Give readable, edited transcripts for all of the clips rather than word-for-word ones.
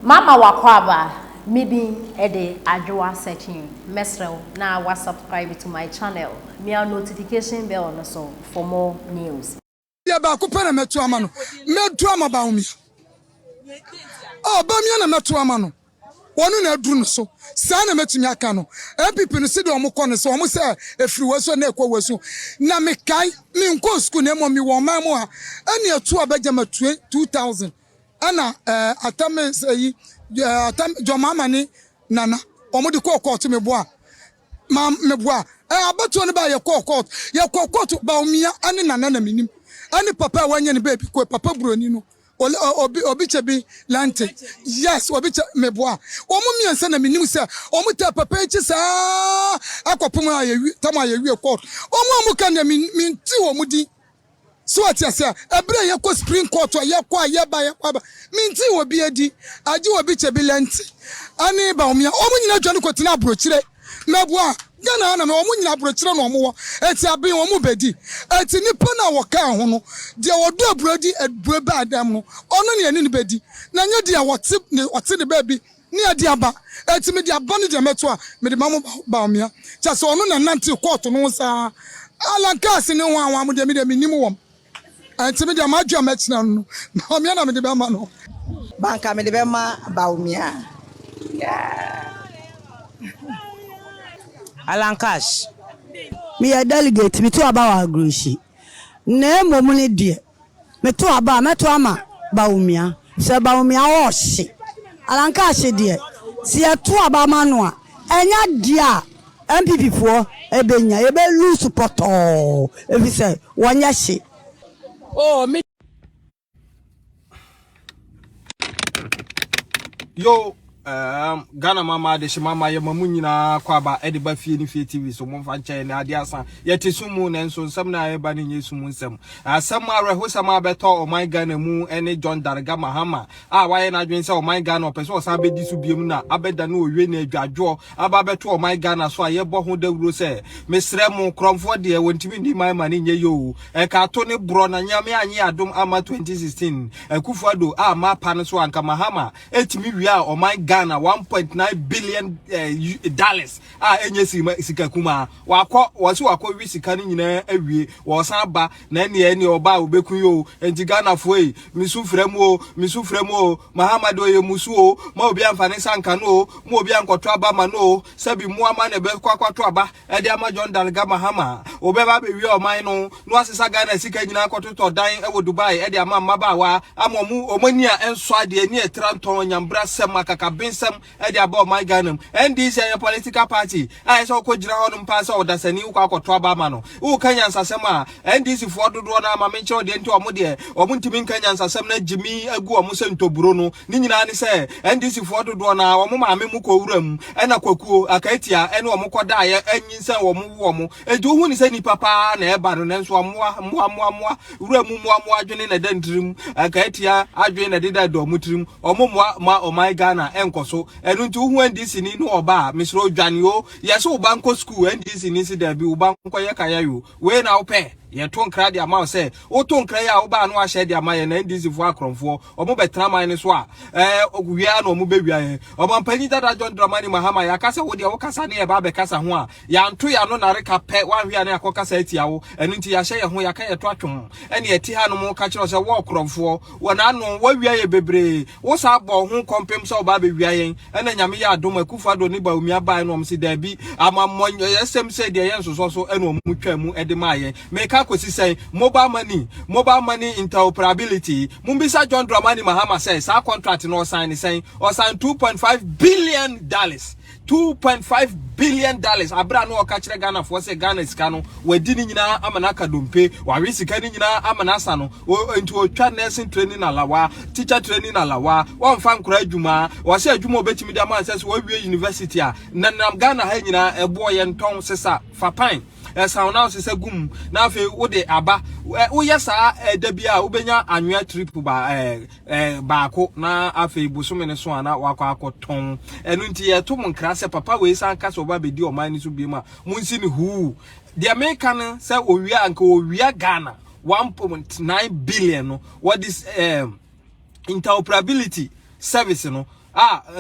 Mama wakwaba maybe ede adwa searching mesrel na wa subscribe to my channel me notification bell on so for more news ya ba ko pere metu ama no metu ama Bawumia Bawumia na metu ama no wonu na aduru no so saa na metumi aka no NPP no se de omukọ no so omu se efiri weso na ekọ weso na me kai me nko school na mo mi wo man mo ha ani atu abaja ma 2000 ana atame yi atam jomama ni nana omu de ko court me boa ma me boa abato ne ba ye ko court Bawumia ani nana na minim ani papa wanye ne baby ko papa broni no obi chebi lante yes obi meboa omo miensa na minim se omo ta papa echi sa akopum ayewi tam ayewi court omo kan na minti omo di so atiase ebre ye ko spring court ye kwa ye ba minti obi edi aji obi chebi lante ani Bawumia omo nyina dwane ko tina abrochire meboa Gana na omu nyina abrochire no omo eti abin omu bedi eti nipa na woka ho no de wodo abrodi adure ba adam no ono ne ani ne bedi na nya de wote ne baby ne ade aba eti me de aba ne de meto a me de mamu Bawumia cha so ono na nante court no sa alanka se ne ho anwa mu de me nim wom eti me de amadwa mechina no Bawumia na me de be ma no banka me de be ma Bawumia Alankash. Me a delegate, me to about Agrushi. Ne momuni dear. Me to about me to ama Bawumia. Se Bawumia or she. Alankash dear. See a to about Manua. Enya dear. NPP for Ebenya. Ebe lose support. If you say one yashi. Oh, me. Yo. Ghana mama de shimama ye mamu nyina kwaba ediba fie ni fie TV so momfa nche na ade asa yete sumu na nso nsam na eba ni nyesumu nsam asam areho sama beto o my Ghana mu ene John Darga Mahama waye na dwen se o my Ghana opese o sa bedi su biem na abeda na owie na adwadwo aba beto o my Ghana so aye bo ho dawuro se mesre mu kromfo de wontimi ndi my mani nye yo ka to ne bro na nyame anye adom ama 2016 Kufuado ma pan so anka Mahama etimi wi a o my Ghana 1.9 billion dollars enye sika kuma wasi wako wi sika ni nyina awie wo san ba na ene oba obekun yo enti Ghana fo yi misu fremu o Mahama do ye musu o ma obi amfane sanka no mo obi ankoto aba ma no sabi mu ama na be kwakwato aba e de ama John Dalga Mahama obeba be wi o man no asesa Ghana sika nyina akoto dan e wo Dubai e de ama maba wa amomu omani a enso ade ni etranton nyambra sem akaka binsem e de aba my Ghana NDC a political party so ko jira honum pass o dasani ko akoto aba ma no wo kanya nsasem a NDC fo dodo na ma menche o de nti omo de omo ntimi kanya nsasem na jimi agu omo se ntoburo no ni nyina ni se NDC fo dodo na omo ma me mu ko wuram e na kwakuo akatia e na omo koda ye anyinsa omo eju hu ni se ni papa na e ba no nso moa wuram moa adwene na dantirim akatia adwene na deda do mutirim omo ma o my Ghana enkoso enu nti hu NDC ni no oba misro dwane o yeso banko school NDC ni si da bi ubanko ye kaya yo we na ope ye ton kra dia ma se o ton kra ya oba no ahye dia ma ye na NDC fo akromfo omo betra man ni so a ogwia na omo bewia ye omo panyi dada John Dramani Mahama ya kasa wo dia wo kasa ne ye ba be kasa ho a ya nto ya no na reka pe wan hwia na akokasa atia wo enu nti ya hye ye ho ya ka ye to atwom ene ye ti ha no mo ka kiro se wo akromfo wo na no wo wia ye bebre wo sa bo ho kompem so oba be wia ye ene nyame ya adom Kufuado ni Bawumia ba no msi da bi amammo yesem se de ye nsoso so ene omu twa mu ede ma ye meka kosi say mobile money interoperability mumbisa John Dramani Mahama says our contract no sign say or sign $2.5 billion. $2.5 billion. Abra no okachire Ghana for say Ghana iskano we dini nyina amanaka dompe wa wisika ni nyina amanasa no into otwa nursing training alawa teacher training alawa won fan kura adwuma wa se adwuma obetimi da man say we university a nanam Ghana ha nyina ebo ye nton sesa fapan sound now se gum na fe wo de aba wo yesa da bia wo benya anwea trip ba ko na afi busumi ne so ana wakọ akoton enu nti ye to mon kra se papa we san ka so ba be di o man ni so bi ma munsi ni hu the American say owia anka owia Ghana 1.9 billion no what is interoperability service no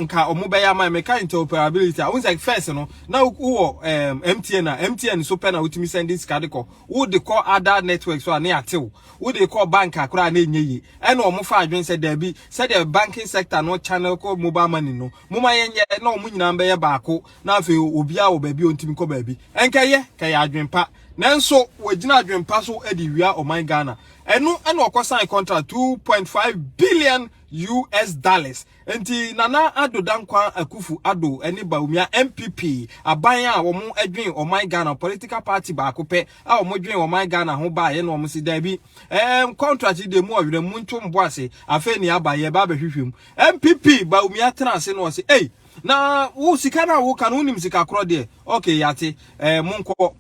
nka omubeya ma meka interoperability I was like first no now MTN so pen na utimi send this card call who dey call other networks so na atew who dey call bank akura na enye e na omo fa adwen say there be say the banking sector no channel call mobile money no muma yenye na omo nyina mbe ye baako na afi obi a obabi ontimi ko baabi enka ye kay adwen pa nanso wagina adwen pa so edi wia o man Ghana enu na okosan contract 2.5 billion US dollars. Enti Nana Ado Dankwa Akufu Ado eni Bawumia NPP abanya a womu edwen o man Ghana political party ba akope a womu dwen o man Ghana ho ba ye no womu si da bi contract de mu awire mu ntom boase afa ni abaye ba behwehwem NPP Bawumia transe no se na wo sika na wo kan unim sika kro de okay yate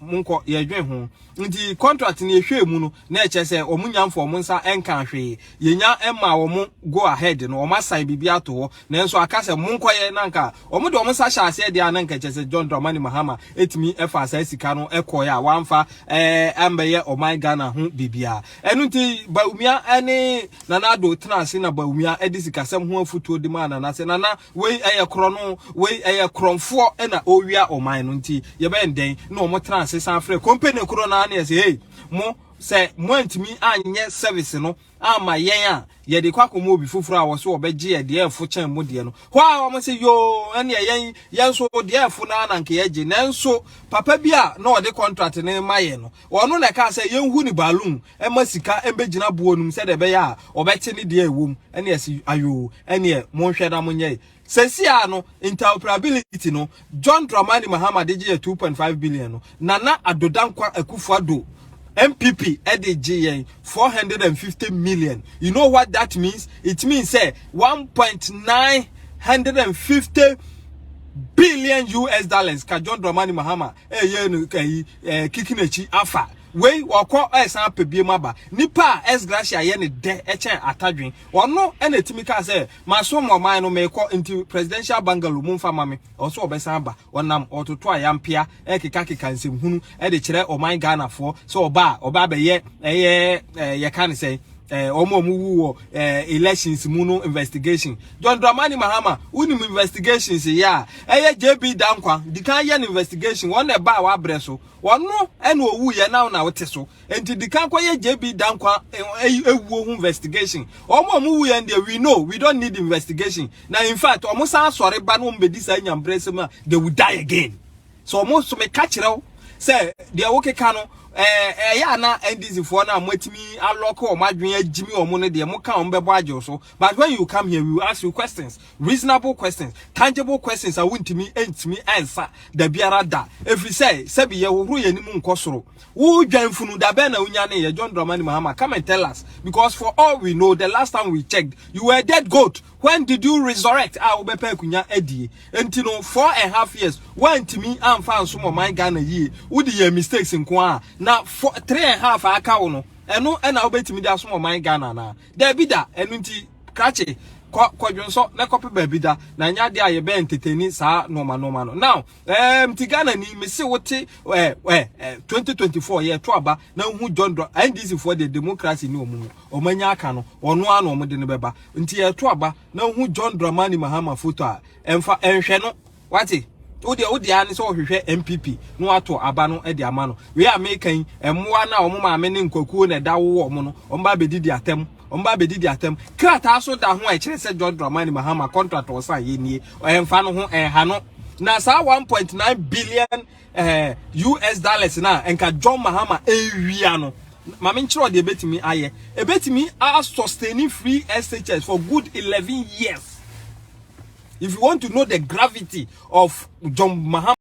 munko ye dwen ho nti contract ni ehwe mu no na eche se omunyamfo omunsa enka hwe yenya emma wo go ahead no omasan bibia to ho na enso aka se munko ye nanka omude omunsa sha ase de ananka eche se John Dramani Mahama etimi efa asa sika no ekoya wanfa ambeye o man Ghana ho bibia enu nti Bawumia ene Nana Ado transe na Bawumia edisika sem ho afutuo de ma na se nana we eye kro no we eye kromfo na owia o man no nti ye ben den na omo transe san frɛ company kro na na say hey mo say mo antimi anye service no ama yen a ye de kwakomo obi fufuru a wo so obegye ye de efo chan mo de no ho a wo say yo ene yen so de efo na na nke ye gye nanso papa bi a na o de contract ne maye no ono na ka say yen hu ni balloon e masika embegina buonum say de be ya obekye ni de ewom ene asi ayo ene mo hwe da mo nye Sensia no interoperability no John Dramani Mahama deje 2.5 billion no Nana Ado Dankwa Akufu Ado MPP EDG 450 million. You know what that means? It means 1.950 billion US dollars ka John Dramani Mahama kikinechi afa we wako esan pebie maba nipa esgracia ye ne de echen atadwen ono enetimi ka say maso moman no meko into presidential bungalow mumfa mame oso obesan ba onam ototo ayampia ekeka nsem hunu e de kire o man Ghana fo so oba be ye ye kan say omo elections muno investigation John Dramani Mahama unim investigations ya JB Dankwa di kan ye investigation won e ba wa breso wono ene owu ye na wote so enti di kan kwa ye JB Dankwa ewu investigation omo wu ye nde we don't need investigation na in fact omo san sore ba no mbedi sa nyambrese ma they will die again so omo so me catch rew say de wokeka no ya na NDC for na matimi aloko o madwen agimi o mo ne de mo ka o mbebo agye so but when you come here we will ask you questions, reasonable questions, tangible questions a wontimi entimi answer da biara da every say be ye wo ye ni mu nkosoro wo dwanfunu da be na unya ne ye John Dramani Mahama come and tell us because for all we know the last time we checked you were dead goat. When did you resurrect? Obepe kunya edi. Enti no 4.5 years. When to me am fan some of my Ghana ye. Would ye mistakes in kwa na 3.5 aka no. Eno ena obetimi da some of my Ghana na. There be da enunti krache kwadwonso na kope ba bi da na nya de aye be entertain sa normal no. Now Ghana ni me se wote 2024 year to aba na hu John NDC for the democracy ni omu omanya aka no ono ano omo de ne beba nti year to aba na hu John Dramani Mahama photo a emfa enhwe no wati odi ani so hwehwe MPP no ato aba no e de ama no we American emmoa na omo ma me ne nkwakuo na da wo omo no omba bedidi atem krata so da ho a kire se John Dramani Mahama contract o san ye nie emfa no ho ha no na sa 1.9 billion US dollars na enka John Mahama ewia no mama nchiro de betimi aye ebetimi are sustaining free SHS for good 11 years. If you want to know the gravity of John Mahama